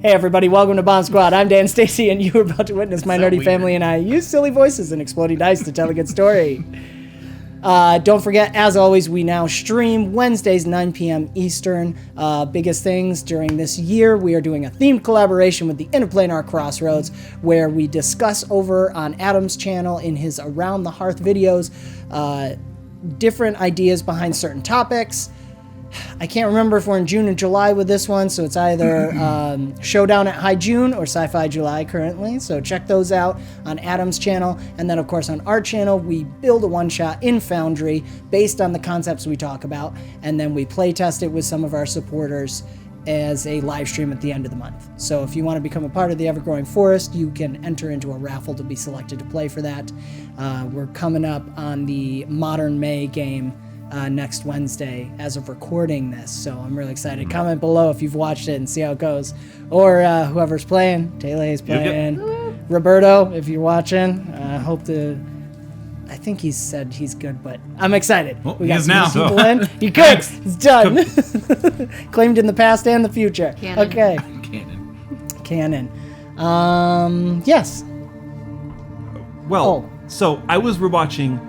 Hey everybody, welcome to BombSquad. I'm Dan Stacy, and you are about to witness my nerdy family and I use silly voices and exploding dice to tell a good story. Don't forget, as always, we now stream Wednesdays, 9 p.m. Eastern. Biggest things during this year, we are doing a themed collaboration with the Interplanar Crossroads, where we discuss over on Adam's channel in his Around the Hearth videos, different ideas behind certain topics. I can't remember if we're in June or July with this one, so it's either Showdown at High June or Sci-Fi July currently, so check those out on Adam's channel. And then, of course, on our channel, we build a one-shot in Foundry based on the concepts we talk about, and then we play test it with some of our supporters as a live stream at the end of the month. So if you want to become a part of the Ever-Growing Forest, you can enter into a raffle to be selected to play for that. We're coming up on the Modern May game next Wednesday as of recording this, so I'm really excited. Comment below if you've watched it and see how it goes, or whoever's playing. Taylor's playing. Roberto, if you're watching, I think he said he's good, but I'm excited. Well, we he got is some now. people in. He could. It's done. Claimed in the past and the future. Canon. Okay. Canon. Yes. Well, so I was rewatching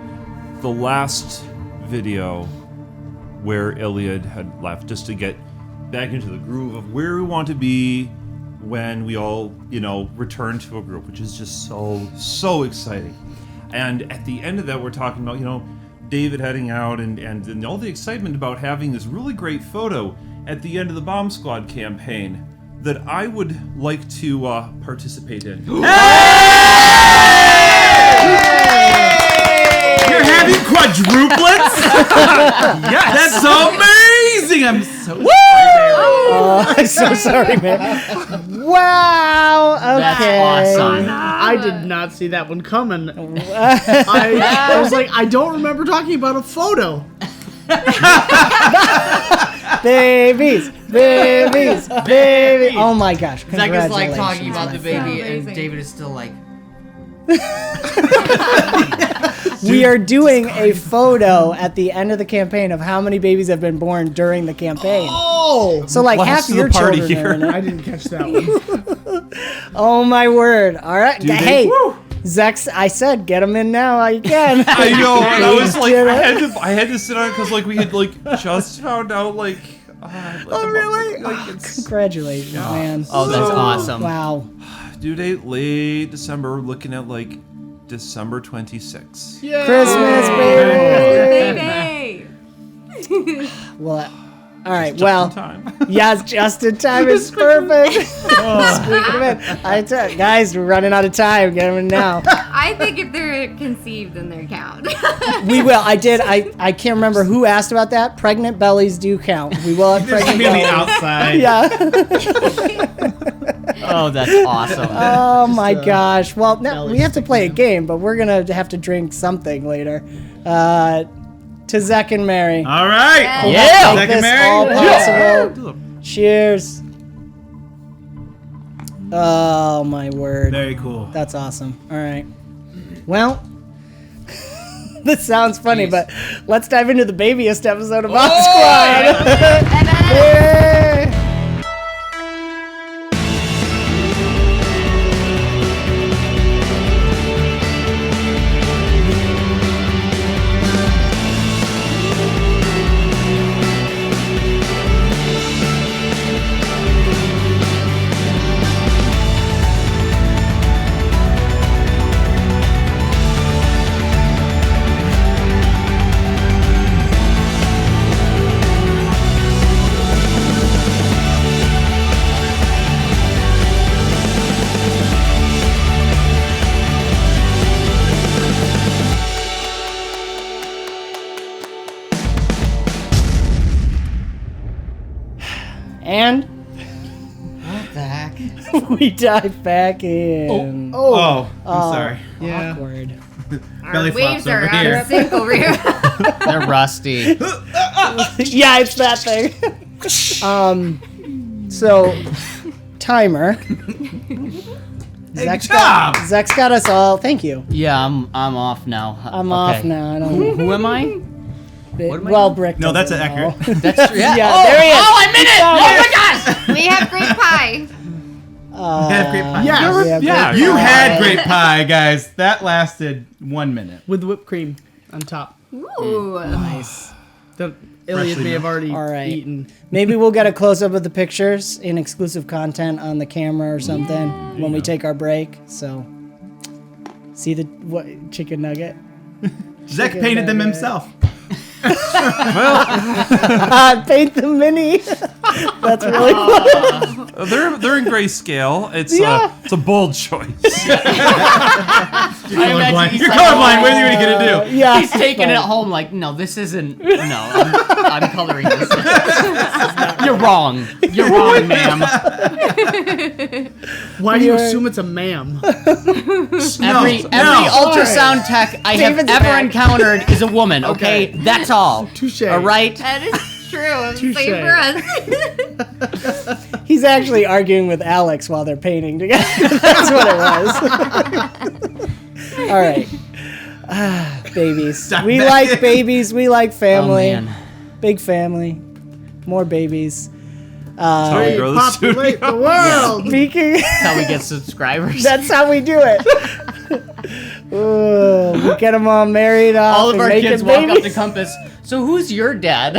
the last video where Ilyad had left, just to get back into the groove of where we want to be when we all, return to a group, which is just so exciting. And at the end of that, we're talking about, David heading out and all the excitement about having this really great photo at the end of the BombSquad campaign that I would like to participate in. You're having quadruplets? Yes, that's amazing! I'm so I'm so sorry, man. Wow. Okay. That's awesome. I did not see that one coming. I was like, I don't remember talking about a photo. Babies. Oh my gosh. Zach is like talking Congratulations, about my the friend. baby, and David is still like. We are doing a photo at the end of the campaign of how many babies have been born during the campaign. Oh! So like Blast half to your the party children are in it. I didn't catch that one. Oh my word. All right. Dude, Hey, Zex, I said get them in now while you can. I know. And I was like, Did it? I had to sit on it because we had just found out Really? Congratulations, man. Oh, that's awesome. Wow. Due date late December. We're looking at December 26th. Yeah. Christmas, baby. Baby! Well, all right. Just Well, in time. yes, just in time is perfect. Squeaking them in. Guys, we're running out of time. Get them in now. I think if they're conceived, then they count. We will. I did. I can't remember who asked about that. Pregnant bellies do count. We will have pregnant Be on the bellies. outside. Yeah. Oh, that's awesome. Oh my gosh. Well, no, we have to play a game, but we're gonna have to drink something later. To Zach and Mary. All right. Yeah. Make Zach and this all Mary. possible. Cheers. Oh my word. Very cool. That's awesome. All right. Well, this sounds funny, but let's dive into the babyest episode of BombSquad. Yay! And What the heck? we dive back in. Oh, I'm sorry. Yeah. Awkward. Belly Our waves flops are over out here. of sync over here. They're rusty. Yeah, it's that thing. So, timer. Zach's got us all. Thank you. Yeah, I'm off now. I'm off now. I don't. Who am I? What am I Well, doing? Brick. No, that's doesn't accurate. know. That's true. Yeah. Yeah, Oh, there he is. oh, I'm in it! Oh my gosh! We have grape pie. had grape pie. Yes. Yeah, Yeah, You had grape pie, guys. That lasted 1 minute. With whipped cream on top. Ooh. Nice. That Ilyad may have already All right. eaten. Maybe we'll get a close up of the pictures in exclusive content on the camera or something when we take our break. So, see the chicken nugget? Zach painted them himself. Paint the mini. That's really fun. They're in grayscale. It's a bold choice. You're colorblind. You're colorblind. What are you gonna do? Yeah, He's taking it home like, no, this isn't. No, I'm coloring this. You're wrong. You're wrong, ma'am. Why do you assume it's a ma'am? Every ultrasound tech I have David's ever back. encountered is a woman. Okay, that's all. Touche. All right. That is true. Touche. Same for us. He's actually arguing with Alex while they're painting together. That's what it was. All right. Babies. Stop We that. like babies. We like family. Oh, man. Big family. More babies. That's how we grow the Populate studio. the world. Speaking, That's how we get subscribers. that's how we do it. Ooh, we get them all married off All of and our making kids walk up babies. to Compass. So who's your dad?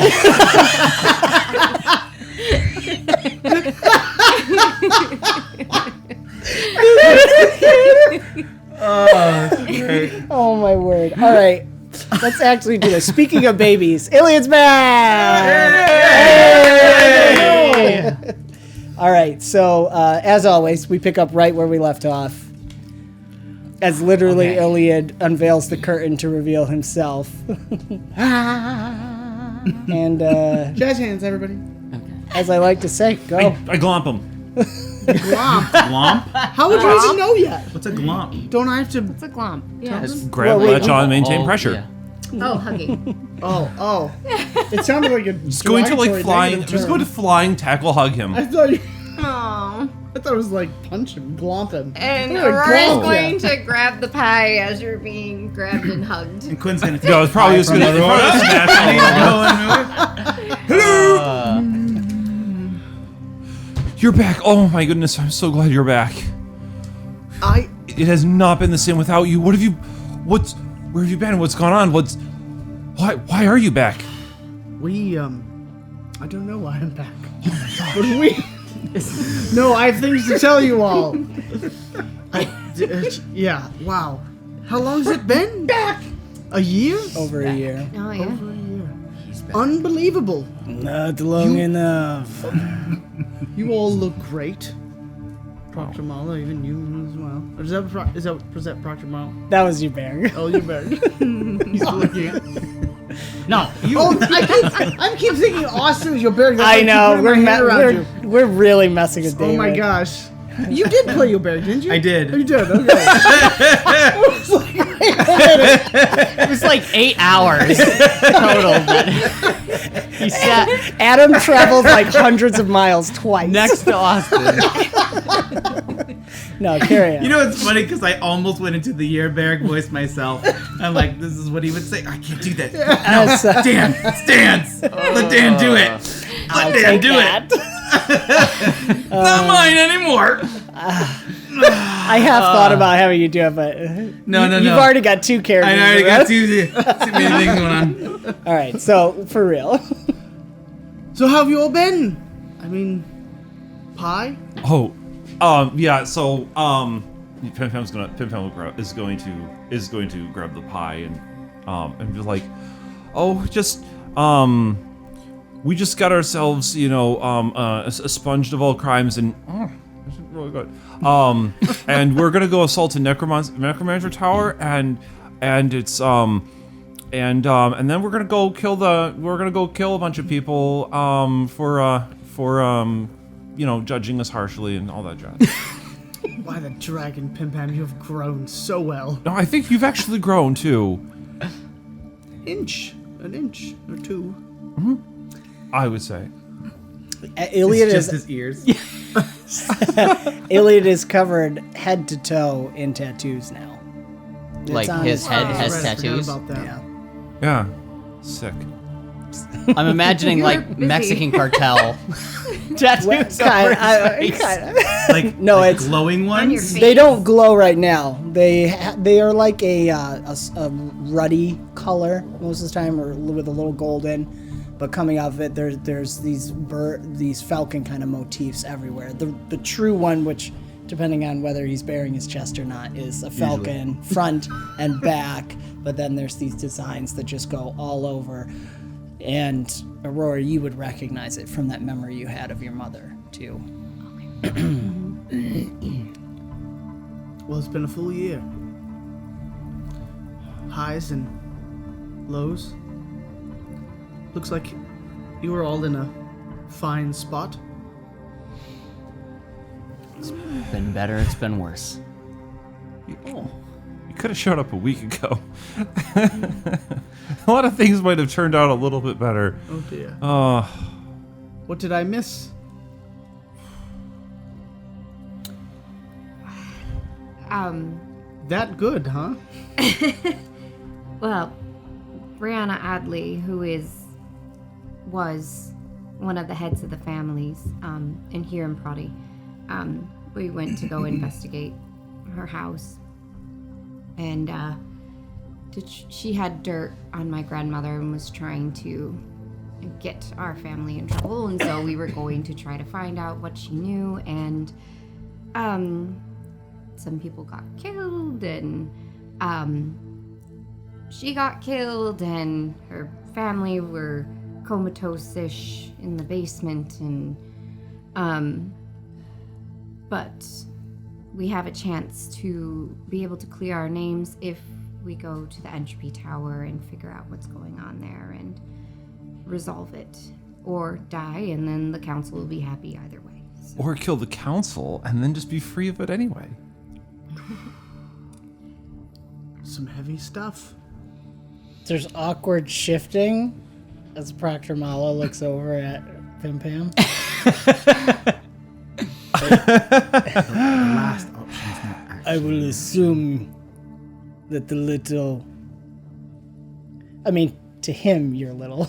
Oh my word. All right. Let's actually do this. Speaking of babies, Ilyad's back! Yay! All right, so as always, we pick up right where we left off. As literally Ilyad unveils the curtain to reveal himself. And Jazz hands, everybody. as I like to say, go. I glomp them. Glomp. Glomp? How would you even know yet? What's a glomp? Don't I have to? It's a glomp. Yeah. Grab Well, latch on, maintain pressure. Yeah. Oh, hugging. Oh. It sounded like a. It's going to like flying. Just go to flying tackle hug him. I thought Aww. it was like punch him, glomp him. And Oh, Aurora is glomp going ya. to grab the pie as you're being grabbed and hugged. And Quinn's gonna take No, it's probably just gonna Hello. You're back. Oh my goodness, I'm so glad you're back. It has not been the same without you. Where have you been? What's gone on? Why are you back? We I don't know why I'm back. But we. No, I have things to tell you all. Yeah. Wow. How long has it been? Back. A year? Over a year. Oh, yeah. Over a year. Unbelievable. Not long enough. You all look great. Proctor Mala, even you as well. Or is that Proctor Mala? That was you, Bear. Oh, you better. He's looking at. No. I keep thinking Austin's your bear. I know. We're really messing with David. Oh my gosh. You did play your bear, didn't you? I did. Oh, you did. Okay. It was like 8 hours total. But he sat Adam traveled like hundreds of miles twice. next to Austin. No, carry on. You know what's funny? Because I almost went into the Yearberg voice myself. I'm like, this is what he would say. I can't do that. That's, Dan, it's dance. Let Dan do it. Let Dan do it. Not mine anymore. I have thought about having you do it, but No. you've already got two characters. I already right? got too many things going on. All right, so for real. So how have you all been? I mean, pie? Oh, yeah. So, Pim Pam is going to grab the pie and be like, oh, just we just got ourselves, a sponge of all crimes and. This is really good. And we're gonna go assault a necromancer tower, and it's and then we're gonna go kill a bunch of people for judging us harshly and all that jazz. By the dragon, Pim Pam, you have grown so well. No, I think you've actually grown too. An inch or two. I would say. Ilyad It's just is his ears. Ilyad is covered head to toe in tattoos now. It's Like on his head has Right, I forgot tattoos. about that. Yeah. Yeah. Sick. lips. I'm imagining You like were busy. Mexican cartel tattoos over his face. Like No, like it's- glowing On your ones. face. They don't glow right now. They are like a ruddy color most of the time, or with a little golden. But coming out of it, there's these falcon kind of motifs everywhere. The true one, which depending on whether he's bearing his chest or not, is a falcon front and back. But then there's these designs that just go all over. And Aurora, you would recognize it from that memory you had of your mother too. Well, it's been a full year. Highs and lows. Looks like you were all in a fine spot. It's been better, it's been worse. You could have showed up a week ago. A lot of things might have turned out a little bit better. Oh dear. What did I miss? That good, huh? Well, Brianna Adley, who was one of the heads of the families in here in Proddy, we went to go investigate her house, and she had dirt on my grandmother and was trying to get our family in trouble, and so we were going to try to find out what she knew, and some people got killed, and she got killed, and her family were comatose-ish in the basement, and but we have a chance to be able to clear our names if we go to the entropy tower and figure out what's going on there and resolve it, or die, and then the council will be happy either way. So. Or kill the council and then just be free of it anyway. Some heavy stuff. There's awkward shifting as Proctor Mala looks over at Pim Pam. The last option's not actually. I will assume that the little... I mean, to him, you're little.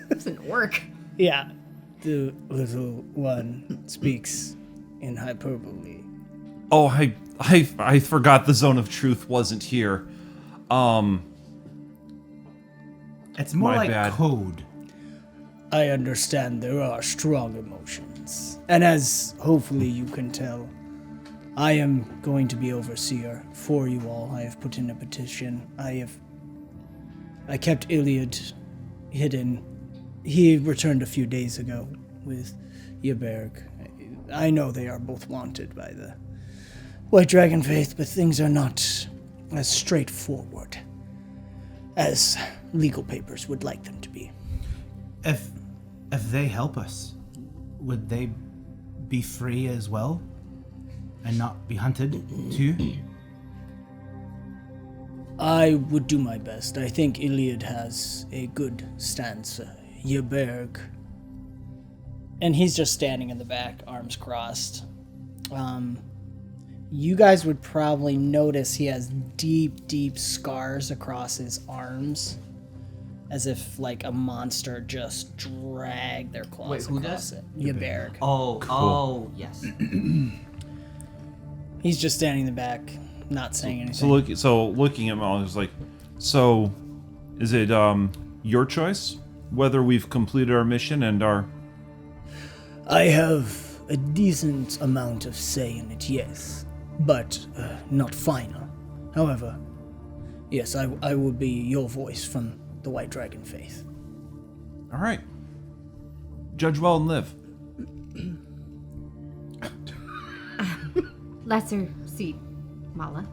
Doesn't work. Yeah. The little one speaks in hyperbole. Oh, I forgot the zone of truth wasn't here. It's more My like bad. code. I understand there are strong emotions. And as hopefully you can tell, I am going to be overseer for you all. I have put in a petition. I kept Ilyad hidden. He returned a few days ago with 𝒂𝒅𝒔. I know they are both wanted by the White Dragon Faith, but things are not as straightforward as legal papers would like them to be. If they help us, would they be free as well? And not be hunted too? I would do my best. I think Ilyad has a good stance. 𝒂𝒅𝒔. And he's just standing in the back, arms crossed. You guys would probably notice he has deep, deep scars across his arms. As if, like, a monster just dragged their claws Wait, who across does? it. 𝒂𝒅𝒔. Oh, yes. He's just standing in the back, not saying anything. So looking at Molly, is like, so is it your choice whether we've completed our mission and are... I have a decent amount of say in it, yes, but not final. However, yes, I will be your voice from the White Dragon Faith. All right. Judge well and live. Lesser seat, Mala.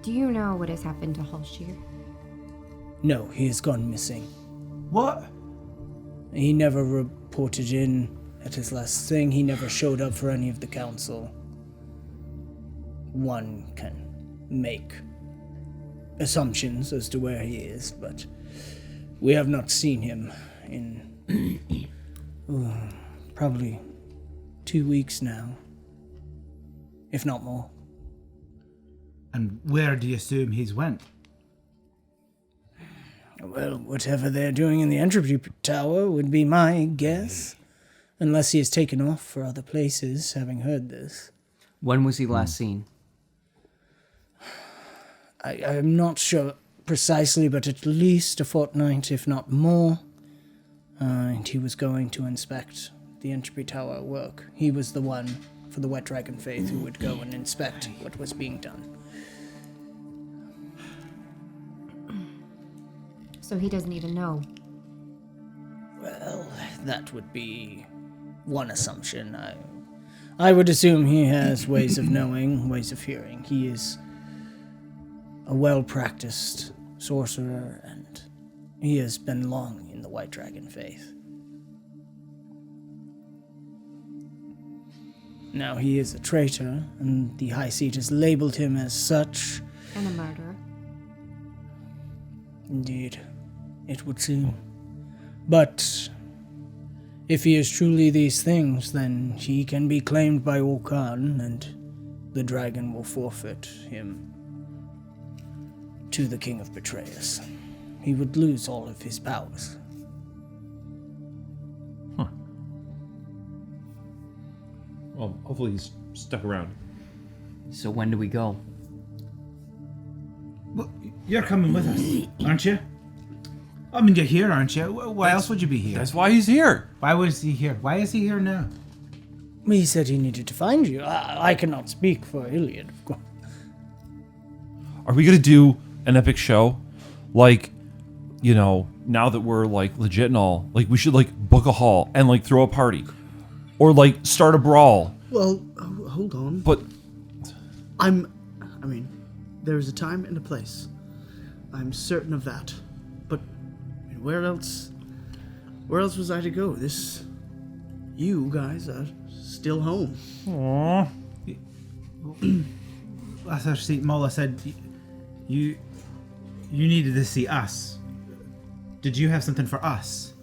Do you know what has happened to Halshir? No, he has gone missing. What? He never reported in at his last thing. He never showed up for any of the council. One can make assumptions as to where he is, but we have not seen him in probably 2 weeks now, if not more. And where do you assume he's went? Well, whatever they're doing in the entropy tower would be my guess. Unless he has taken off for other places, having heard this. When was he last seen? I'm not sure precisely, but at least a fortnight, if not more. And he was going to inspect the entropy tower work. He was the one for the Wet Dragon Faith who would go and inspect what was being done. So he doesn't even know. Well, that would be one assumption. I would assume he has ways of knowing, ways of hearing. He is a well-practiced sorcerer, and he has been long in the White Dragon Faith. Now, he is a traitor, and the High Seat has labeled him as such. And a murderer. Indeed, it would seem. But if he is truly these things, then he can be claimed by Orkan, and the dragon will forfeit him to the King of Betrayers. He would lose all of his powers. Well, hopefully he's stuck around. So when do we go? Well, you're coming with us, aren't you? I mean, you're here, aren't you? Why else would you be here? That's why he's here. Why was he here? Why is he here now? He said he needed to find you. I cannot speak for Ilyad, of course. Are we gonna do an epic show? Like, you know, now that we're like legit and all, like we should like book a hall and like throw a party. Or like start a brawl. Well, hold on. But I mean, there's a time and a place. I'm certain of that. But where else was I to go? You guys are still home. aww. Last I see, Mola said you needed to see us. Did you have something for us?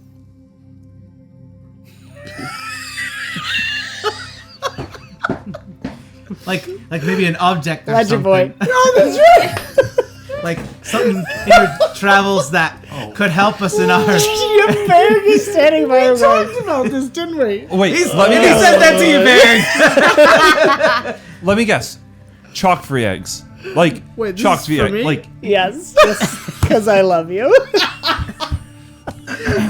like maybe an object or Legend something. boy. No, that's right. Like something in your travels that could help us in our. Your Berg is standing by We him. talked about this, didn't we? Wait, He let me guess. said that to you, Barry. Let me guess. Chalk-free eggs. Like Wait, this chalk-free is for egg. me? Like Yes, because I love you.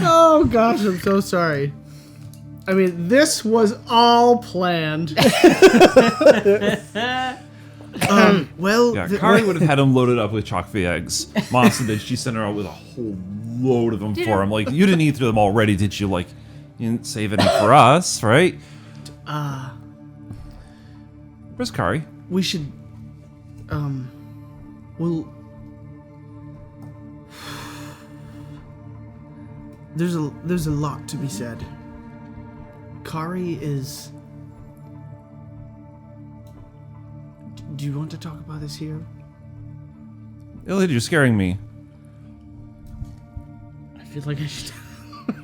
Oh gosh, I'm so sorry. I mean, this was all planned. Well, yeah, Kari would have had him loaded up with chalk-free eggs. Monster did. She sent her out with a whole load of them for him. Like, you didn't eat through them already, did you? Like, you didn't save any for us, right? Where's Kari? we should. Well, there's a lot to be said. Kari is. Do you want to talk about this here? Ilyad, you're scaring me. I feel like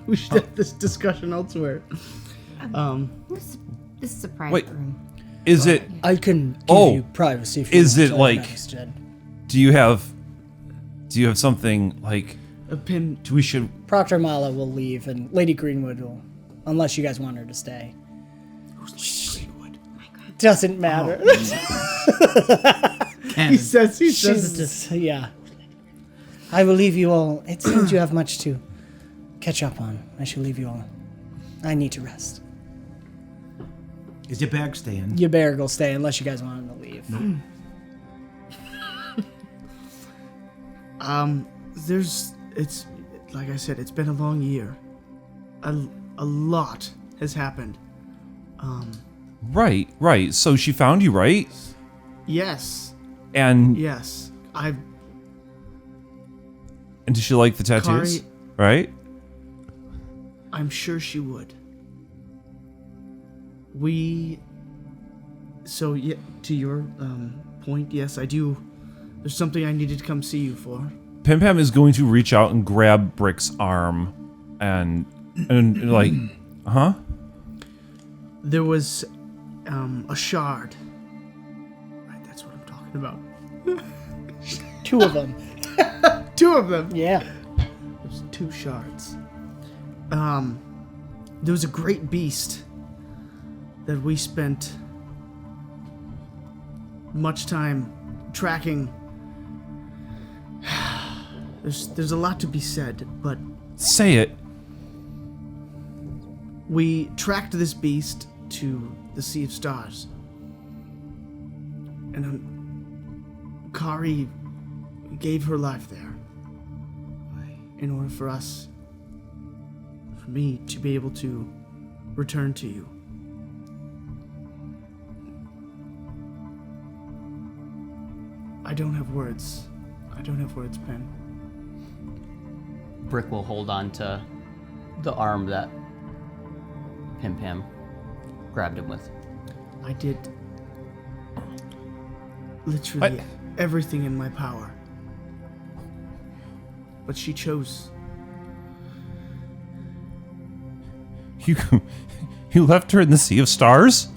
we should have this discussion elsewhere. This is a private Wait. room. Is it? I can give Oh, you privacy. If you is want it to like- instead. Do you have something like? A pin. We should. Proctor Mala will leave, and Lady Greenwood will, unless you guys want her to stay. Doesn't matter. He says it to. She's, yeah. I will leave you all. It seems you have much to catch up on. I shall leave you all. I need to rest. Is your bag staying? Your bear will stay unless you guys want him to leave. It's like I said, it's been a long year. A lot has happened. Right. So she found you, right? Yes, And yes. and did she like the tattoos? Kari- Right? I'm sure she would. So yeah, to your point, yes, I do. There's something I needed to come see you for. Pim Pam is going to reach out and grab Brick's arm, and like, huh? There was a shard. Right, that's what I'm talking about. Two of them. Two of them. Yeah. 2 shards. There was a great beast that we spent much time tracking. There's a lot to be said, but Say it. we tracked this beast to the Sea of Stars. And Kari gave her life there in order for me to be able to return to you. I don't have words. Pen. Brick will hold on to the arm that Pim Pam grabbed him with. I did literally What? everything in my power. But she chose. You left her in the Sea of Stars?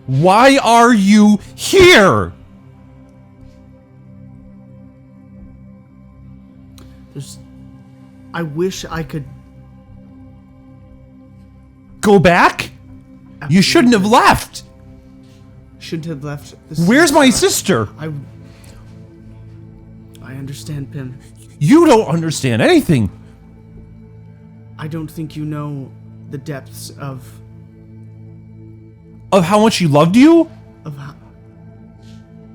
Why are you here? I wish I could. Go back? You shouldn't have left. Shouldn't have left. Where's my sister? I understand, Pim. You don't understand anything. I don't think you know the depths of Of how much she loved you? how.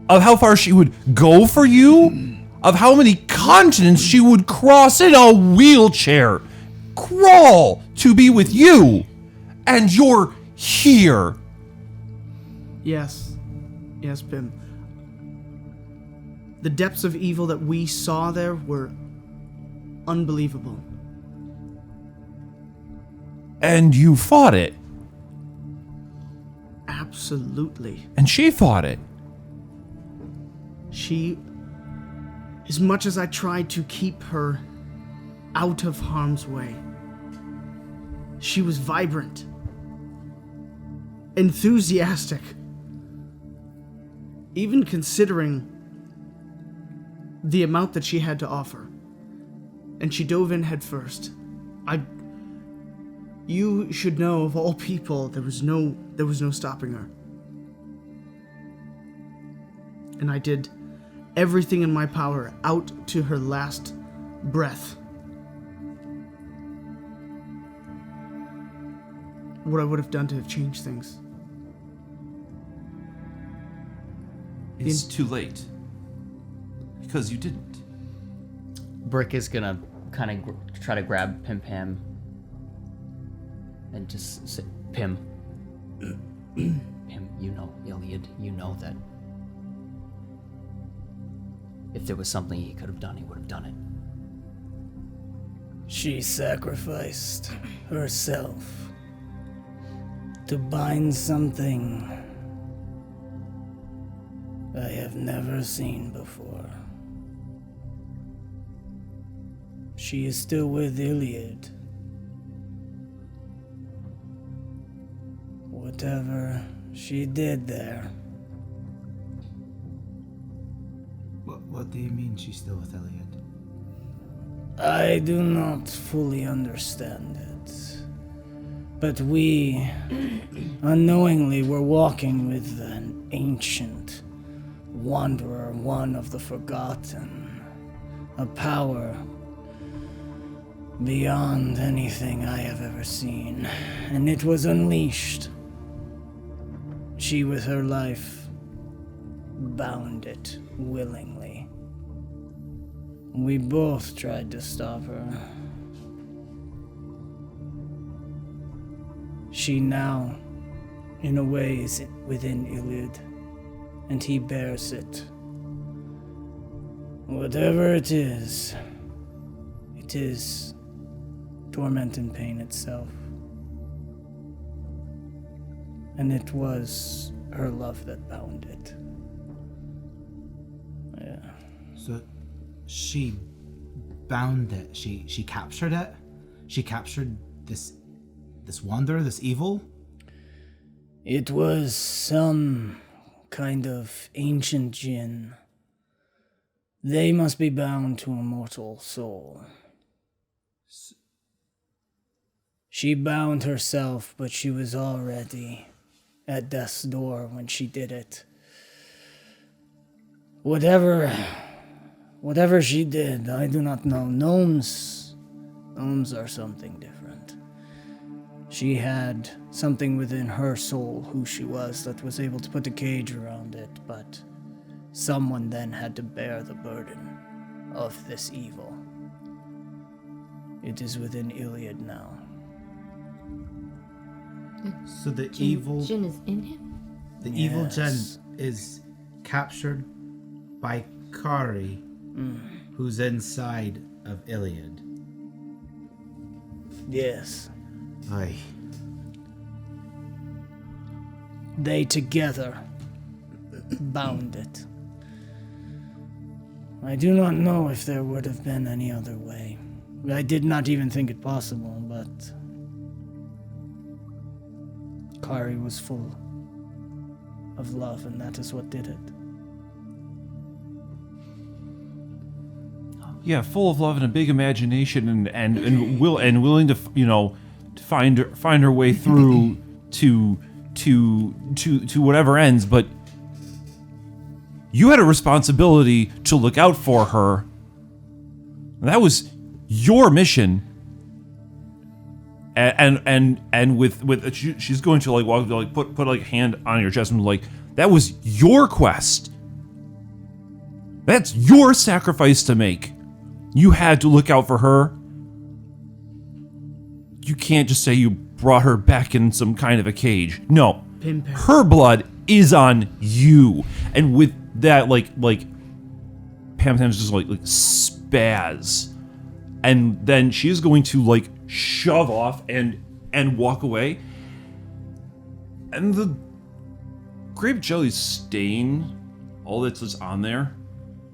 Of how far she would go for you? Of how many continents she would cross in a wheelchair, crawl to be with you, and you're here. Yes, Pim. The depths of evil that we saw there were unbelievable. And you fought it, Absolutely. and she fought it. She, as much as I tried to keep her out of harm's way, she was vibrant, enthusiastic, even considering the amount that she had to offer. And she dove in head first. You should know, of all people, there was no stopping her. And I did everything in my power out to her last breath. What I would have done to have changed things. It's too late. Because you didn't. Brick is gonna kind of try to grab Pim Pam and just say, Pim, you know, Ilyad, you know that if there was something he could have done, he would have done it. She sacrificed herself to bind something I have never seen before. She is still with Ilyad. Whatever she did there. What do you mean she's still with Ilyad? I do not fully understand it. But we unknowingly were walking with an ancient wanderer, one of the forgotten, a power beyond anything I have ever seen, and it was unleashed. She, with her life, bound it willingly. We both tried to stop her. She now, in a way, is within Ilyad, and he bears it. Whatever it is torment and pain itself. And it was her love that bound it. Yeah. So she bound it. She captured it. She captured this wanderer, this evil. It was some kind of ancient jinn. They must be bound to a mortal soul. She bound herself, but she was already at death's door when she did it. Whatever she did, I do not know. Gnomes are something different. She had something within her soul, who she was, that was able to put a cage around it, but someone then had to bear the burden of this evil. It is within Ilyad now. So the evil Jin is in him? the evil Jin Yes. is captured by Kari, who's inside of Ilyad. Yes. Aye. They together bound it. I do not know if there would have been any other way. I did not even think it possible, but Kari was full of love, and that is what did it. Yeah, full of love and a big imagination, and willing to to find her way through to whatever ends. But you had a responsibility to look out for her. That was your mission. And with she's going to put a hand on your chest and that was your quest. That's your sacrifice to make. You had to look out for her. You can't just say you brought her back in some kind of a cage. No. Her blood is on you. And with that, Pam Tam's just spaz. And then she's going to shove off and walk away. And the grape jelly stain, all that's on there,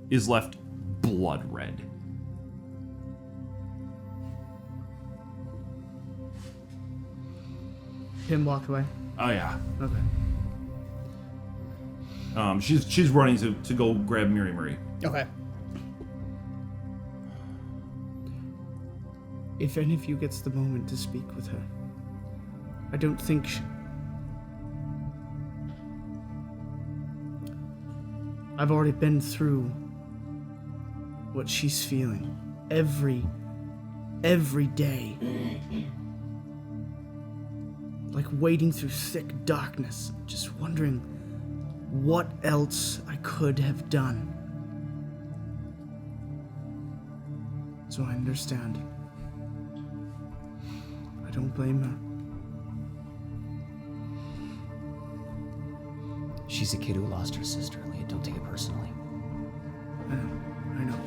is left blood red. Him walk away. Oh yeah. Okay. She's running to go grab Marie. Okay. If any of you gets the moment to speak with her, I don't think I've already been through what she's feeling every day. Like wading through thick darkness, just wondering what else I could have done. So I understand. I don't blame her. She's a kid who lost her sister, Ilyad. Don't take it personally. I know.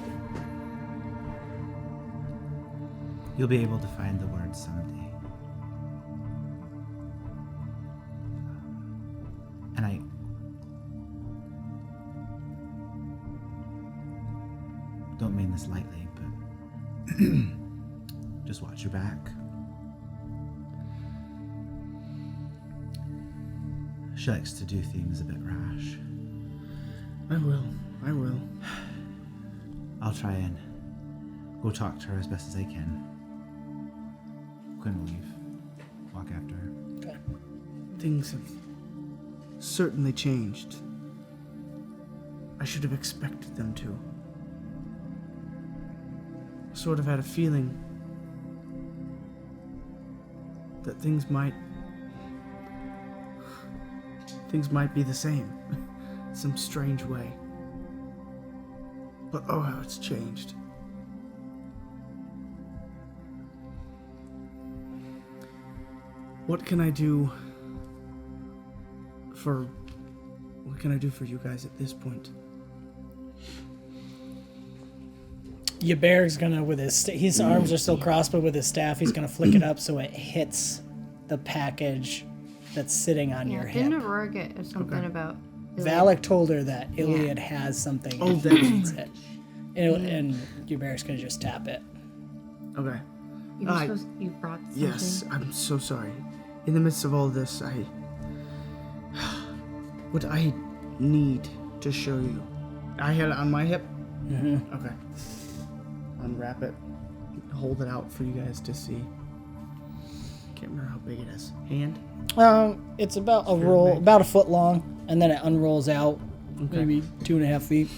You'll be able to find the words someday. And I don't mean this lightly, but just watch your back. She likes to do things a bit rash. I will. I'll try and go talk to her as best as I can. Quinn will leave. Walk after her. Okay. Things have certainly changed. I should have expected them to. Sort of had a feeling that things might be the same in some strange way. But oh, how it's changed. What can I do for you guys at this point? Ybber's gonna, with his arms are still crossed, but with his staff, he's gonna flick it up so it hits the package that's sitting on your hip. Didn't Aurora get something about Ilyad? Valak told her that Ilyad has something. Oh, if that he needs it. And Ybber's gonna just tap it. Okay. You brought something? Yes, I'm so sorry. In the midst of all this, what I need to show you. I had it on my hip? Mm-hmm. Okay. Unwrap it. Hold it out for you guys to see. Can't remember how big it is. Hand? It's about a roll, about a foot long, and then it unrolls out maybe 2.5 feet.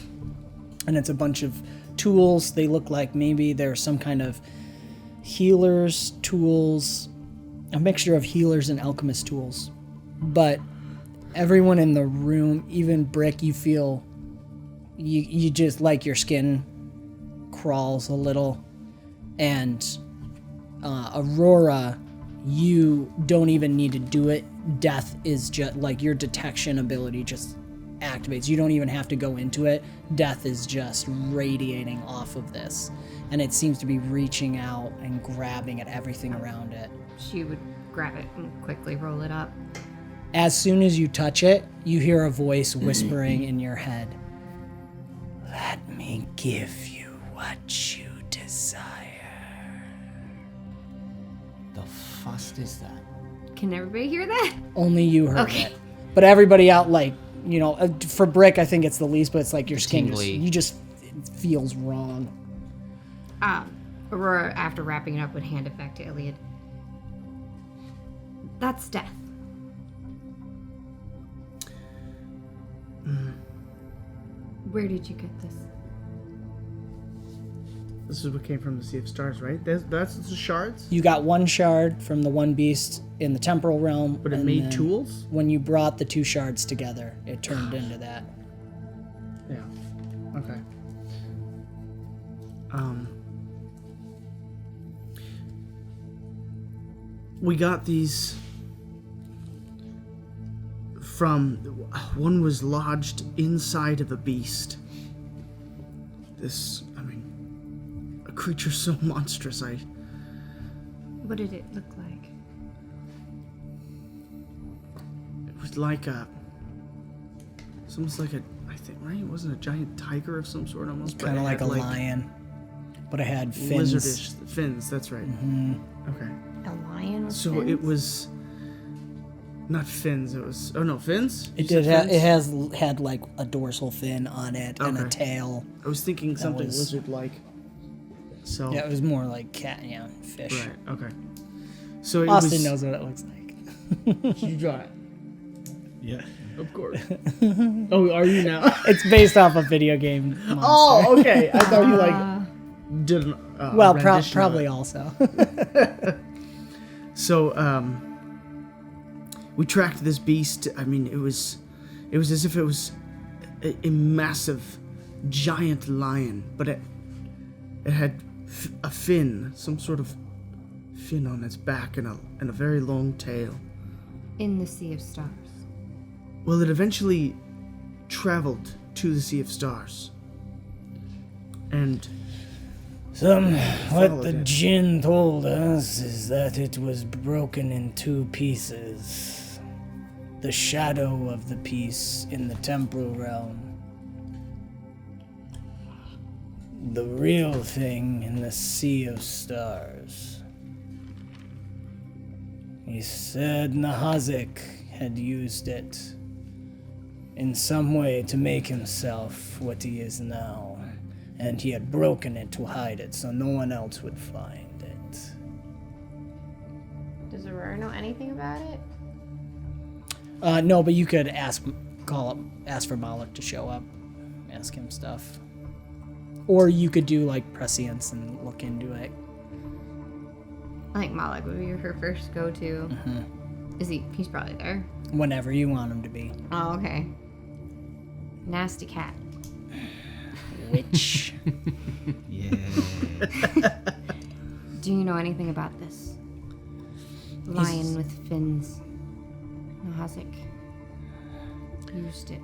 And it's a bunch of tools. They look like maybe they're some kind of healer's tools, a mixture of healers and alchemist tools. But everyone in the room, even Brick, you feel, you just like your skin crawls a little. And Aurora, you don't even need to do it. Death is just like your detection ability just activates. You don't even have to go into it. Death is just radiating off of this, and it seems to be reaching out and grabbing at everything around it. She would grab it and quickly roll it up. As soon as you touch it, you hear a voice whispering in your head, "Let me give you what you desire." The fuss is that? Can everybody hear that? Only you heard Okay. it. But everybody out, like, you know, for Brick, I think it's the least, but it's like your skin just, it feels wrong. Aurora, after wrapping it up, would hand it back to Ilyad. That's death. Where did you get this? This is what came from the Sea of Stars, right? That's the shards? You got one shard from the one beast in the temporal realm. But it and made then tools? When you brought the 2 shards together, it turned into that. Yeah. Okay. We got these from... One was lodged inside of a beast. This... creature so monstrous. What did it look like? It was like it's almost like I think, right? It wasn't a giant tiger of some sort, almost. Kind of like a lion, but it had fins. Lizardish fins. That's right. Mm-hmm. Okay. A lion with So fins? it was not fins. It was fins. It did. It has had like a dorsal fin on it and a Okay. tail. I was thinking something was- lizard-like. So Yeah, it was more like cat, fish. right. Okay. So it Austin was, knows what it looks like. You draw it, Yeah. of course. Oh, are you now? It's based off a video game monster. Oh, okay. I thought you did an well, rendition of probably it. also. So, we tracked this beast. I mean, it was as if it was a massive, giant lion, but it had a fin, some sort of fin on its back, and a very long tail. In the Sea of Stars. Well, it eventually traveled to the Sea of Stars, and What the it. Jinn told us is that it was broken in 2 pieces. The shadow of the piece in the temporal realm. The real thing in the Sea of Stars. He said Nahazik had used it in some way to make himself what he is now. And he had broken it to hide it so no one else would find it. Does Aurora know anything about it? No, but you could ask for Malik to show up, ask him stuff. Or you could do like prescience and look into it. I think Malik would be her first go-to. Mm-hmm. He's probably there. Whenever you want him to be. Oh, okay. Nasty cat. Witch. Yeah. Do you know anything about this? Lion with fins. Nahazik used it.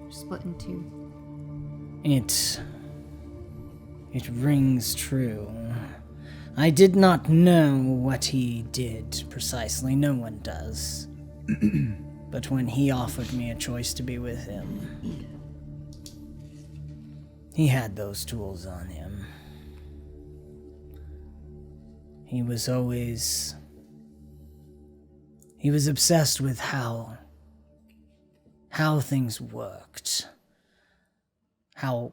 Split in 2. It rings true. I did not know what he did precisely. No one does. But when he offered me a choice to be with him, he had those tools on him. He was obsessed with how how things worked, how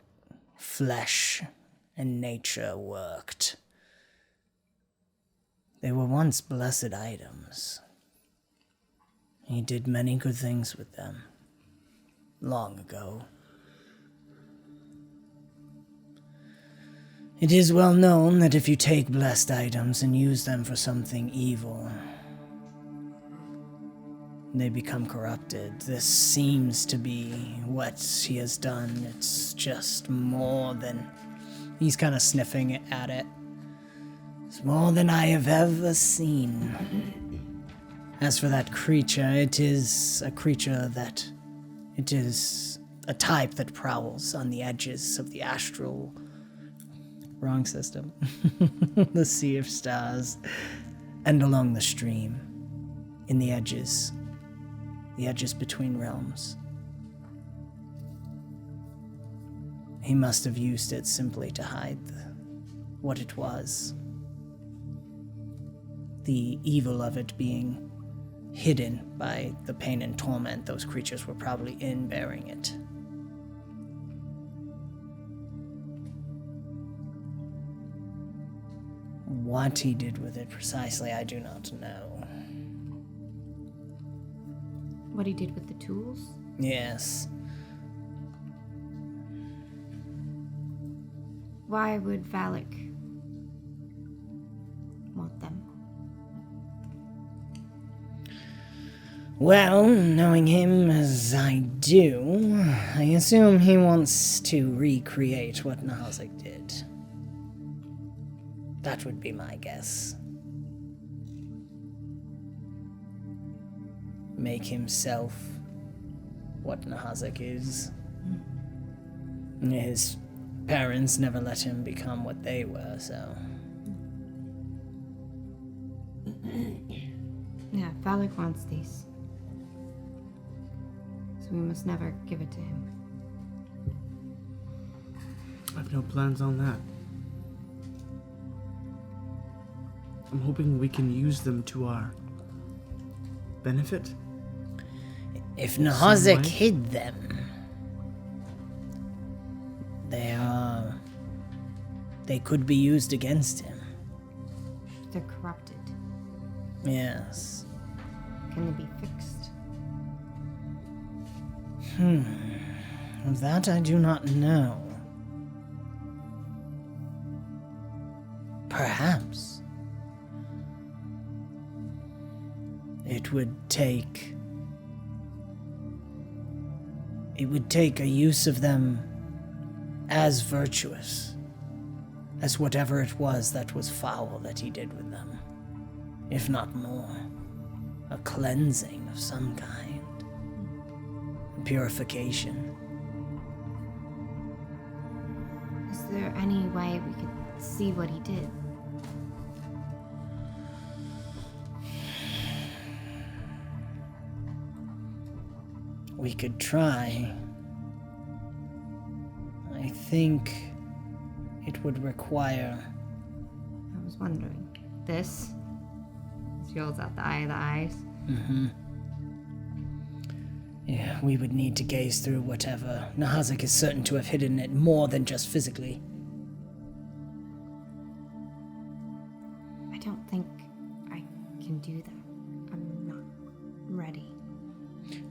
flesh and nature worked. They were once blessed items. He did many good things with them, long ago. It is well known that if you take blessed items and use them for something evil, they become corrupted. This seems to be what he has done. It's just more than... He's kind of sniffing at it. It's more than I have ever seen. As for that creature, it is a creature that... It is a type that prowls on the edges of the astral... Wrong system. The sea of stars. And along the stream. In the edges. The edges between realms. He must have used it simply to hide what it was. The evil of it being hidden by the pain and torment those creatures were probably in bearing it. What he did with it precisely, I do not know. What he did with the tools? Yes. Why would Valak want them? Well, knowing him as I do, I assume he wants to recreate what Nahazik did. That would be my guess. Make himself what Nahazik is. His parents never let him become what they were, so... Yeah, Valak wants these. So we must never give it to him. I have no plans on that. I'm hoping we can use them to our benefit. If Some Nahazik way? hid them, they could be used against him. They're corrupted. Yes. Can they be fixed? That I do not know. Perhaps. It would take a use of them as virtuous as whatever it was that was foul that he did with them, if not more. A cleansing of some kind. A purification. Is there any way we could see what he did? We could try. I think it would require... I was wondering. This? This yells out the eye of the eyes. Yeah, we would need to gaze through whatever. Nahazik is certain to have hidden it more than just physically. I don't think I can do that. I'm not ready.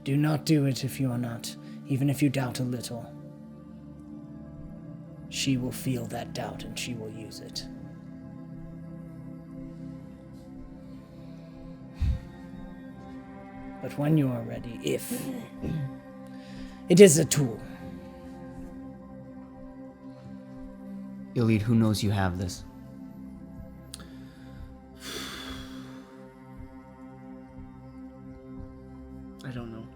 Do not do it if you are not, even if you doubt a little. She will feel that doubt and she will use it. But when you are ready, if it is a tool. Ilyad, who knows you have this? I don't know.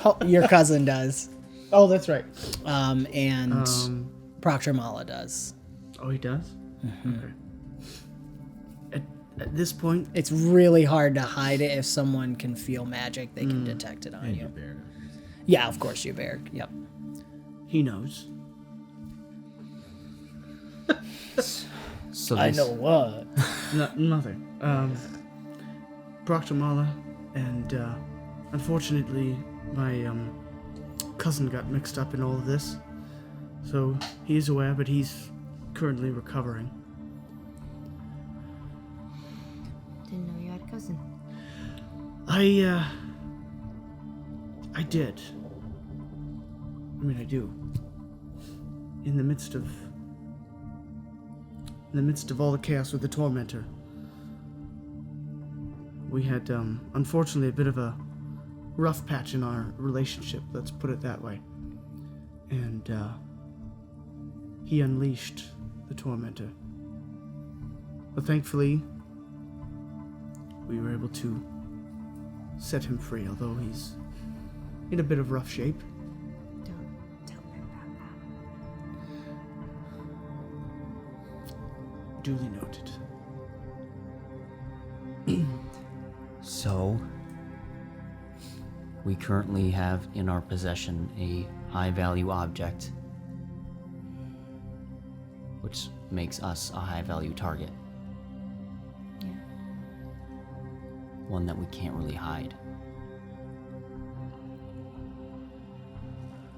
Oh, your cousin does. Oh, that's right. And Proctor Mala does. Oh, he does? Okay. At this point, It's really hard to hide it. If someone can feel magic, they can detect it on you. Yeah, of course, you bear. Yep. he knows. So I this- know what. Nothing. Proctor Mala and, unfortunately, My cousin got mixed up in all of this. So he's aware, but he's currently recovering. Didn't know you had a cousin. I did. I mean, I do. In the midst of all the chaos with the Tormentor, we had, unfortunately, a bit of a rough patch in our relationship, let's put it that way. And, he unleashed the Tormentor. But thankfully, we were able to set him free, although he's in a bit of rough shape. Don't tell me about that. Duly noted. So, we currently have in our possession a high-value object, which makes us a high-value target. Yeah. One that we can't really hide.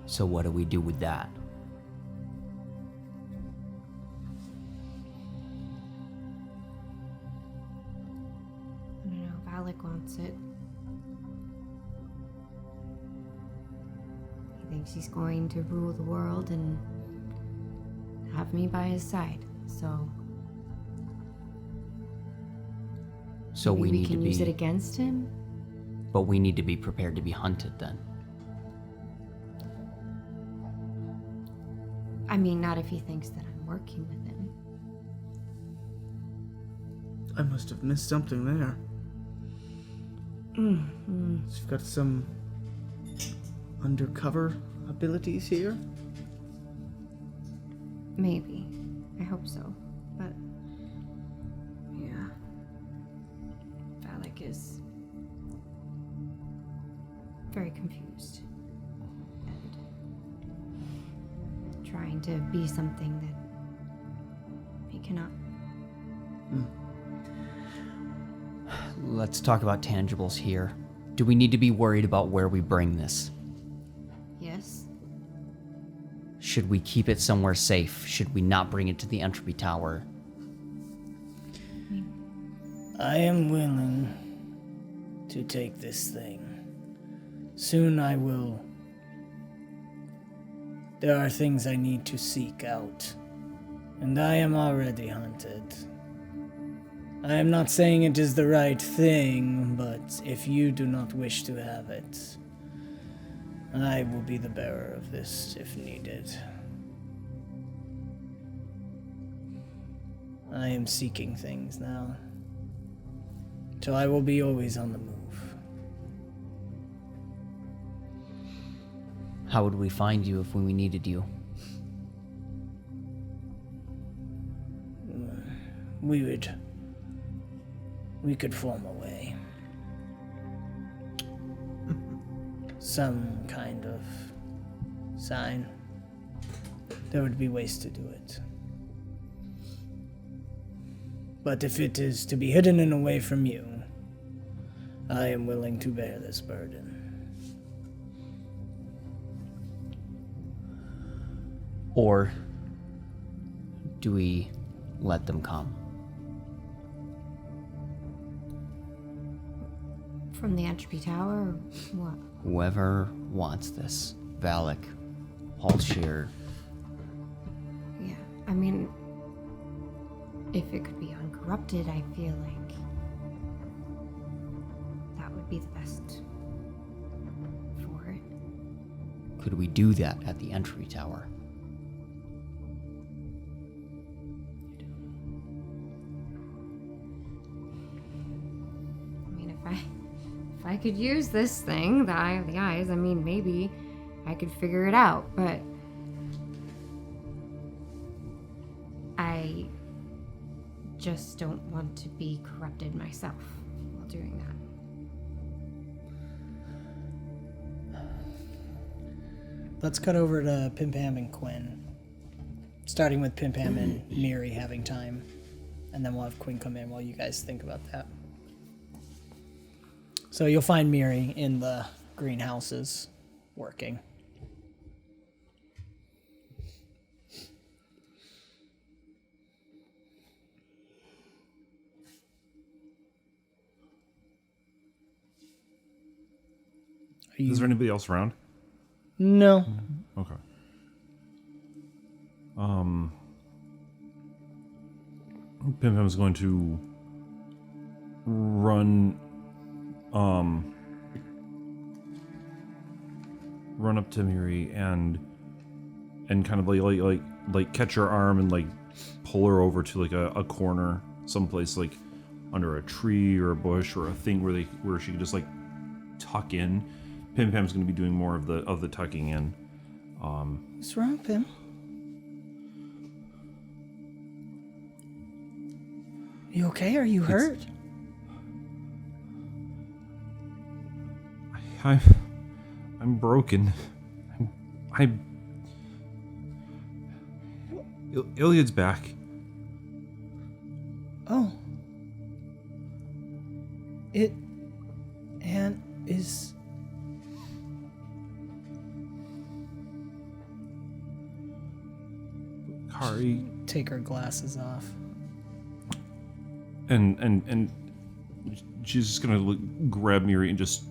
So what do we do with that? I don't know. Valak wants it. He thinks he's going to rule the world and have me by his side. So So maybe we need can to be, use it against him. but we need to be prepared to be hunted then. I mean, not if he thinks that I'm working with him. I must have missed something there. You've got some undercover abilities here? Maybe. I hope so. But yeah. Valak is very confused. And trying to be something that he cannot. Let's talk about tangibles here. Do we need to be worried about where we bring this? Yes? Should we keep it somewhere safe? Should we not bring it to the entropy tower? I am willing to take this thing. Soon I will. There are things I need to seek out, and I am already hunted. I am not saying it is the right thing, but if you do not wish to have it, I will be the bearer of this if needed. I am seeking things now, so I will be always on the move. How would we find you if we needed you? We could form a way. Some kind of sign. There would be ways to do it. But if it is to be hidden and away from you, I am willing to bear this burden. Or do we let them come? From the entropy tower, or what? Whoever wants this. Valak, Halshir. Yeah, I mean, if it could be uncorrupted, I feel like that would be the best for it. Could we do that at the entry tower? I mean, if I could use this thing, the Eye of the Eyes, I mean, maybe I could figure it out, but I just don't want to be corrupted myself while doing that. Let's cut over to Pim Pam and Quinn. Starting with Pim Pam and Miri having time. And then we'll have Quinn come in while you guys think about that. So you'll find Miri in the greenhouses working. Is there anybody else around? No. Okay. Pim is going to run up to Miri and kind of like catch her arm and like pull her over to like a corner someplace, like under a tree or a bush or a thing where she could just like tuck in. Pim Pam's going to be doing more of the tucking in. What's wrong, Pim? You okay? Are you hurt? I'm broken. Ilyad's back. Oh. And is... Kari. Take her glasses off. And she's just gonna grab Miri and just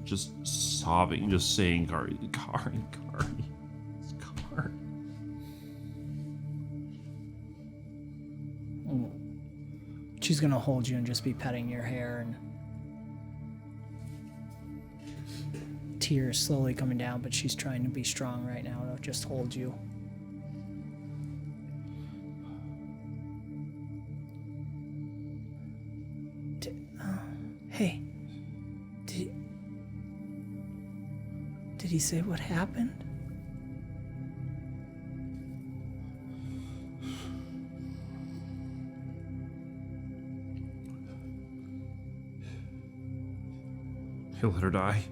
sobbing, just saying, Kari. It's Kari. She's gonna hold you and just be petting your hair, and tears slowly coming down, but she's trying to be strong right now to just hold you. Hey, did he say what happened? He'll let her die.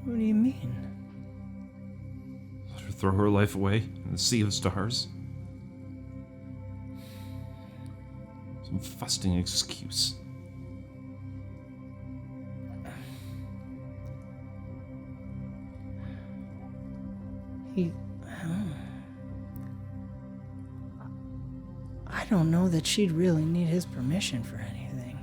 What do you mean? Let her throw her life away in the sea of stars. Some fusting excuse. I don't know that she'd really need his permission for anything.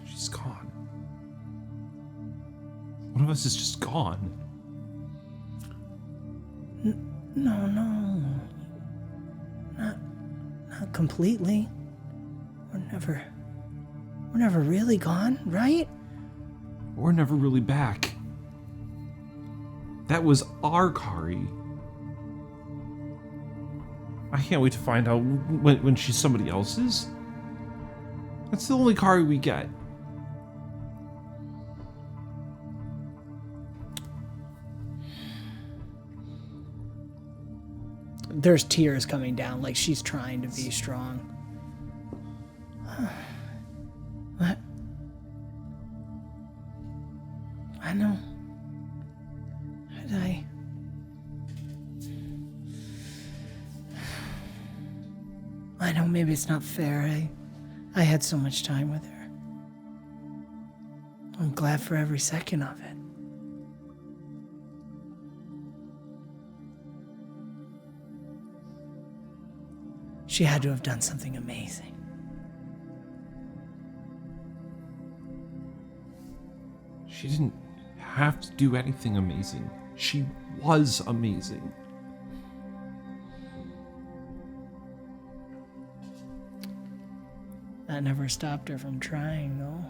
She's gone. One of us is just gone. No. Not completely. We're never really gone, right? We're never really back. That was our Kari. I can't wait to find out when she's somebody else's. That's the only Kari we get. There's tears coming down, like she's trying to be strong. What? I know. I know maybe it's not fair. I had so much time with her. I'm glad for every second of it. She had to have done something amazing. She didn't have to do anything amazing. She was amazing. That never stopped her from trying, though.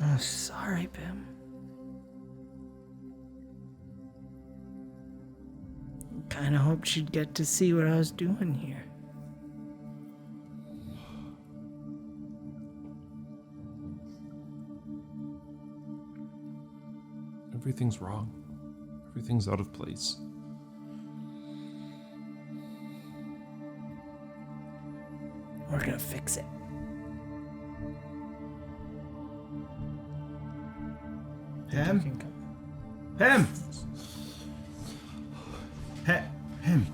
Oh, sorry, Pim. Kinda hoped she'd get to see what I was doing here. Everything's wrong. Everything's out of place. We're gonna fix it. think you can come. Him.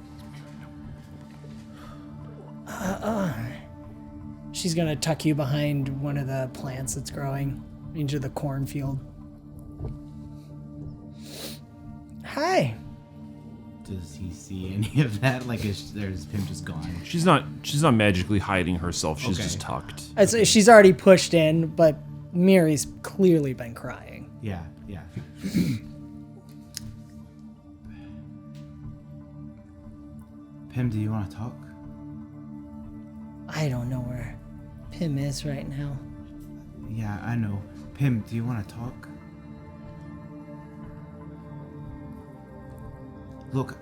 She's gonna tuck you behind one of the plants that's growing into the cornfield. Hi. Does he see any of that? Like, there's him just gone? She's not magically hiding herself. She's Okay. just tucked. She's already pushed in, but Miri's clearly been crying. Yeah. Pim, do you want to talk? I don't know where Pim is right now. Yeah, I know. Pim, do you want to talk? Look,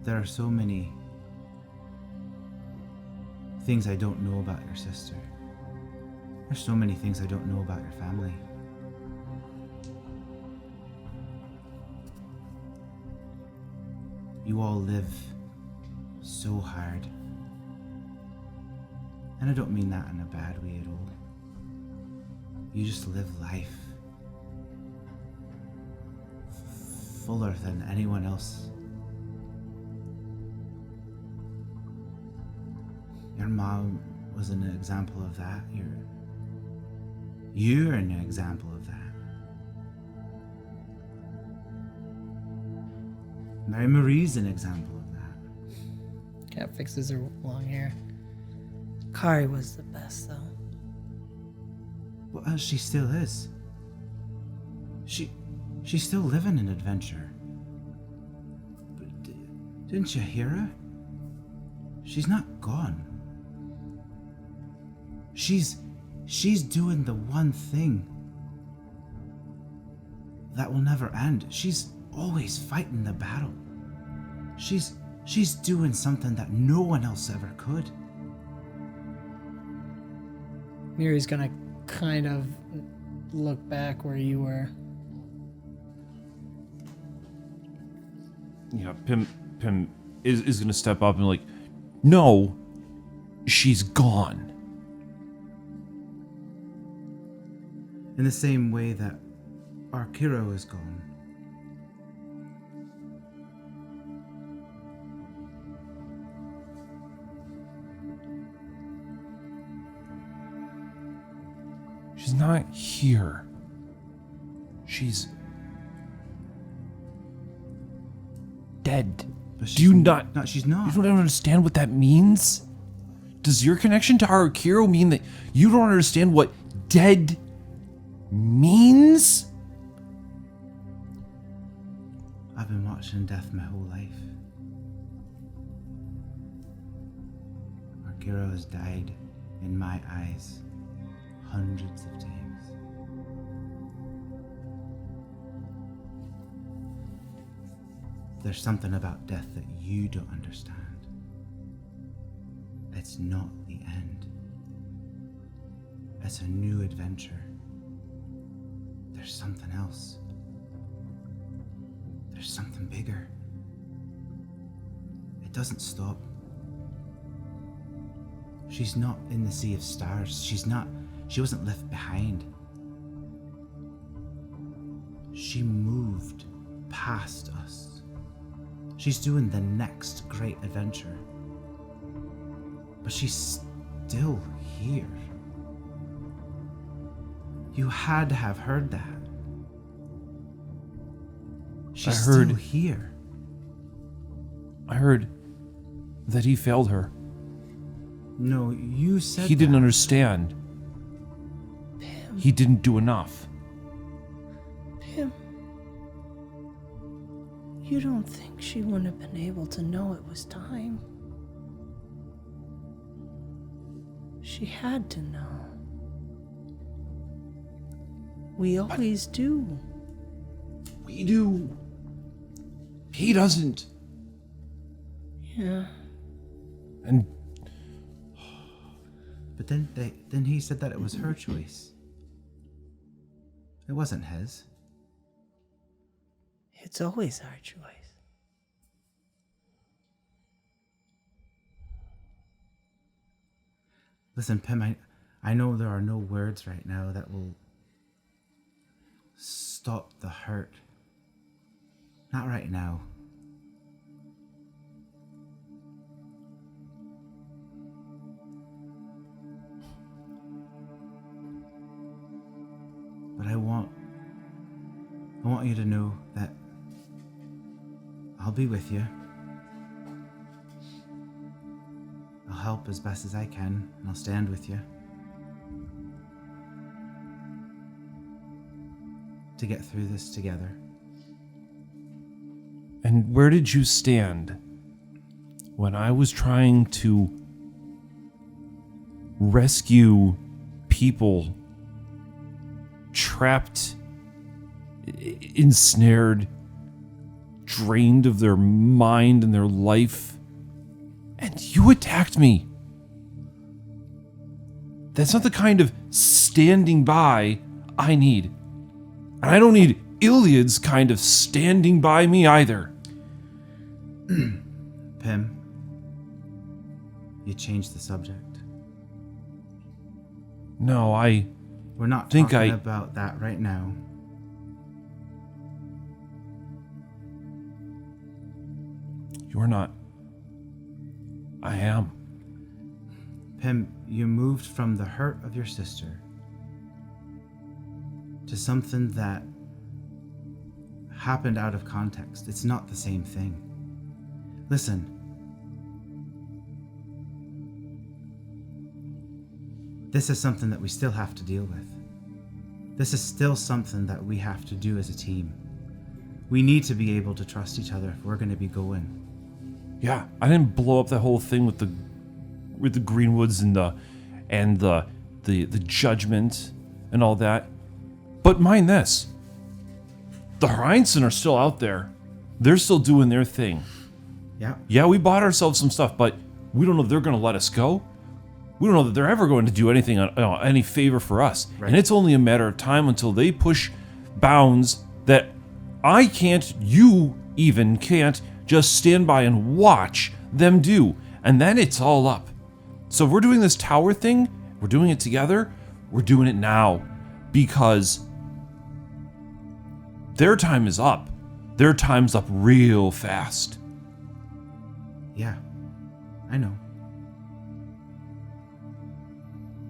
there are so many things I don't know about your sister. There's so many things I don't know about your family. You all live so hard. And I don't mean that in a bad way at all. You just live life fuller than anyone else. Your mom was an example of that. You're an example of that. Mary Marie's an example of that. Cat fixes her long hair. Kari was the best, though. Well, she still is. She's still living an adventure. But didn't you hear her? She's not gone. She's doing the one thing that will never end. She's always fighting the battle. She's doing something that no one else ever could. Miri's gonna kind of look back where you were. Yeah, Pim is gonna step up and like, no, she's gone. In the same way that our Kiro is gone. She's not here. She's dead. But Do you not? No, she's not. You don't understand what that means? Does your connection to Harakiro mean that you don't understand what dead means? I've been watching death my whole life. Harakiro has died in my eyes hundreds of times. There's something about death that you don't understand. It's not the end. It's a new adventure. There's something else. There's something bigger. It doesn't stop. She's not in the sea of stars. She wasn't left behind. She moved past us. She's doing the next great adventure. But she's still here. You had to have heard that. She's still here. I heard that he failed her. No, you said He didn't that. understand. Pim. He didn't do enough. Pim. You don't think she wouldn't have been able to know it was time? She had to know. We always do. We do. He doesn't. Yeah. And But then he said that it was her choice. It wasn't his. It's always our choice. Listen, Pim, I know there are no words right now that will stop the hurt. Not right now. But I want you to know that I'll be with you. I'll help as best as I can, and I'll stand with you to get through this together. And where did you stand when I was trying to rescue people trapped, ensnared, drained of their mind and their life, and you attacked me? That's not the kind of standing by I need. And I don't need Ilyad's kind of standing by me either. Pim, you changed the subject. No, We're not think talking about that right now. You're not. I am. Pim, you moved from the hurt of your sister to something that happened out of context. It's not the same thing. Listen. This is something that we still have to deal with. This is still something that we have to do as a team. We need to be able to trust each other if we're going to be going. Yeah, I didn't blow up the whole thing with the Greenwoods and the judgment and all that. But mind this, the Heinzen are still out there. They're still doing their thing. Yeah. Yeah, we bought ourselves some stuff, but we don't know if they're going to let us go. We don't know that they're ever going to do anything, any favor for us. Right. And it's only a matter of time until they push bounds that I can't, you even can't, just stand by and watch them do. And then it's all up. So if we're doing this tower thing, we're doing it together, we're doing it now. Because their time is up. Their time's up real fast. Yeah, I know.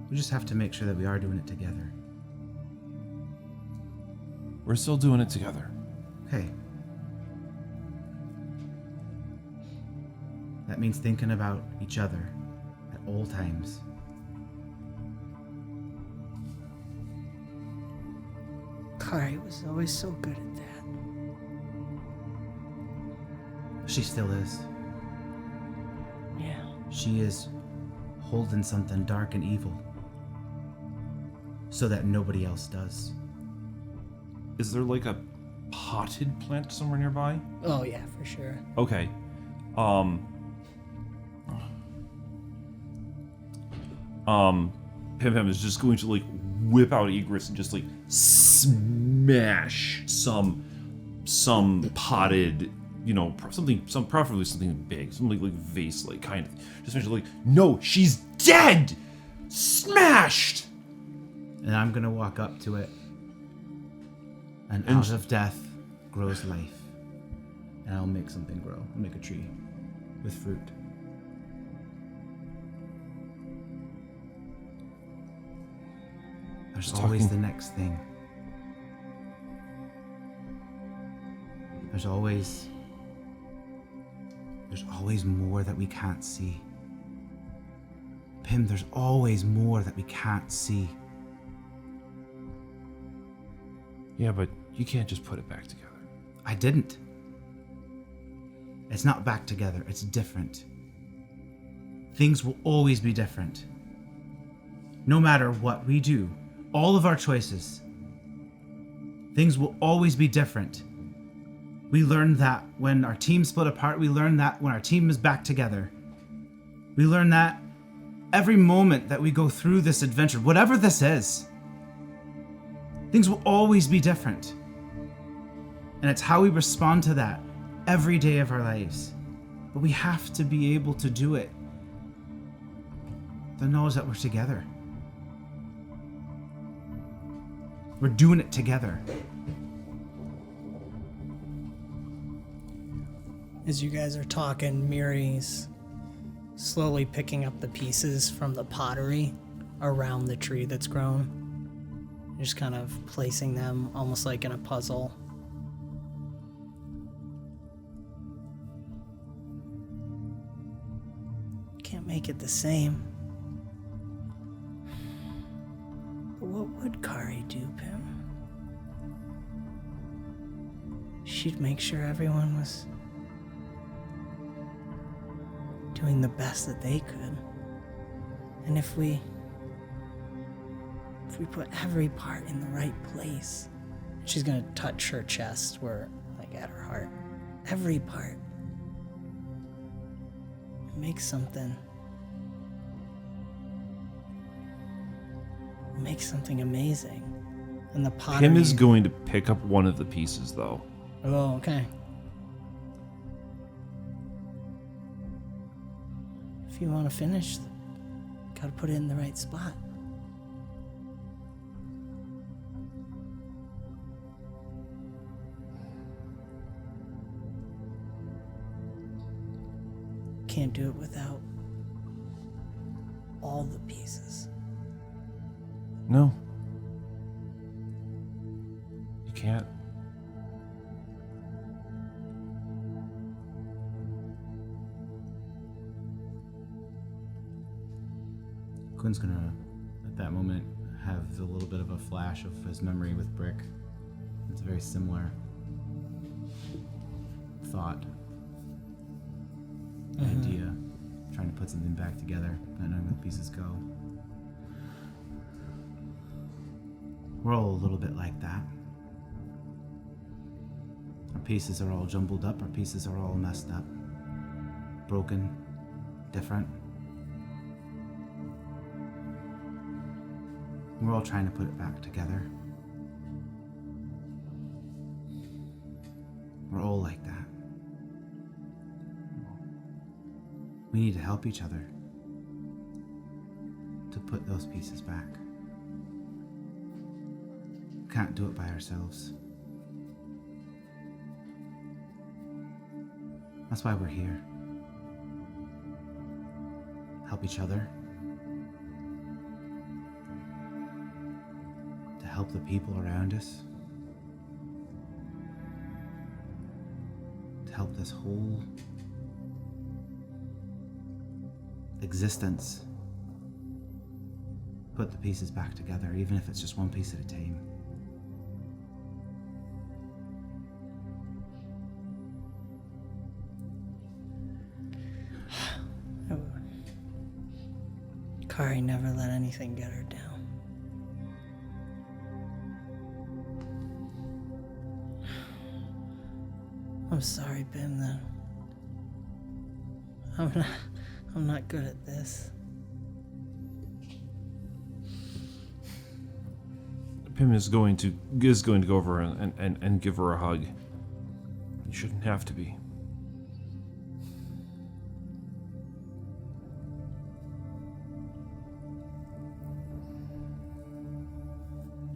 We just have to make sure that we are doing it together. We're still doing it together. Okay. That means thinking about each other at all times. Kari was always so good at that. She still is. Yeah. She is holding something dark and evil so that nobody else does. Is there like a potted plant somewhere nearby? Oh yeah, for sure. Okay. Pim is just going to like whip out Egress and just like smash some potted, preferably something big, something like vase, like kind of. Just mention like, no, she's dead, smashed. And I'm gonna walk up to it, and out of death grows life. And I'll make something grow. I'll make a tree with fruit. There's always the next thing. There's always more that we can't see. Pim, there's always more that we can't see. Yeah, but you can't just put it back together. I didn't. It's not back together, it's different. Things will always be different. No matter what we do, all of our choices, things will always be different. We learned that when our team split apart, we learned that when our team is back together. We learned that every moment that we go through this adventure, whatever this is, things will always be different. And it's how we respond to that every day of our lives. But we have to be able to do it the knowledge that we're together. We're doing it together. As you guys are talking, Miri's slowly picking up the pieces from the pottery around the tree that's grown. Just kind of placing them almost like in a puzzle. Can't make it the same. But what would Kari do, Pim? She'd make sure everyone was doing the best that they could. And if we put every part in the right place, she's gonna touch her chest where, like, at her heart, every part, make something amazing. And the pottery... Pim is going to pick up one of the pieces, though. Oh, okay. If you want to finish, gotta put it in the right spot. Can't do it without all the pieces. No. You can't. Quinn's gonna, at that moment, have a little bit of a flash of his memory with Brick. It's a very similar thought. Idea. Trying to put something back together, not knowing where the pieces go. We're all a little bit like that. Our pieces are all jumbled up, our pieces are all messed up. Broken. Different. We're all trying to put it back together. We're all like that. We need to help each other to put those pieces back. Can't do it by ourselves. That's why we're here. Help each other. To help the people around us. To help this whole existence put the pieces back together, even if it's just one piece at a time. Kari never let anything get her down. I'm sorry, Bim, that I'm not good at this. Pim is going to go over and give her a hug. You shouldn't have to be.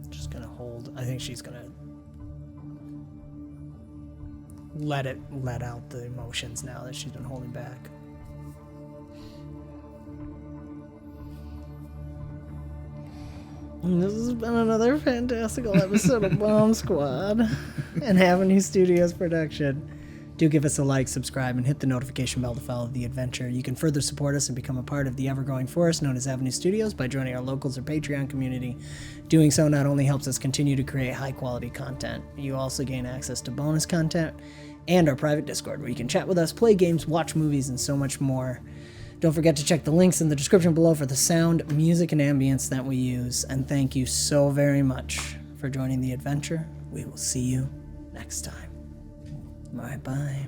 Just gonna hold. I think she's gonna let out the emotions now that she's been holding back. And this has been another fantastical episode of Bomb Squad and Avenue Studios production. Do give us a like, subscribe, and hit the notification bell to follow the adventure. You can further support us and become a part of the ever-growing force known as Avenue Studios by joining our locals or Patreon community. Doing so not only helps us continue to create high-quality content, you also gain access to bonus content and our private Discord where you can chat with us, play games, watch movies, and so much more. Don't forget to check the links in the description below for the sound, music, and ambience that we use. And thank you so very much for joining the adventure. We will see you next time. Bye-bye.